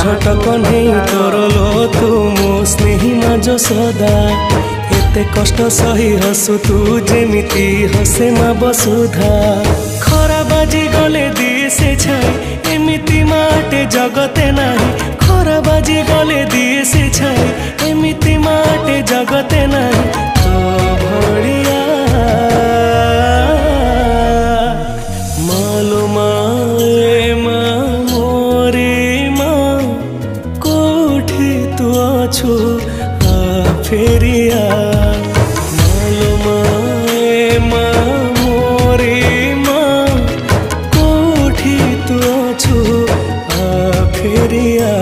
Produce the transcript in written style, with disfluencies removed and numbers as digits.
झट कन्हई तोर लो तू मो स्नेही माज सदा एते कष्ट सही हसु तू जेमिति हसे मा बसुधा खरा बाजी गले दिए से छाई एमिति माटे जगते नाही खरा बाजी गले दिए से छाई एमिति माटे जगते नाही तो भड़िया मालो माए मा मोरे मा कोठी तू अछु आ फेरिया मालो माए मा मोरे मा कोठी तू अछु आ फेरिया।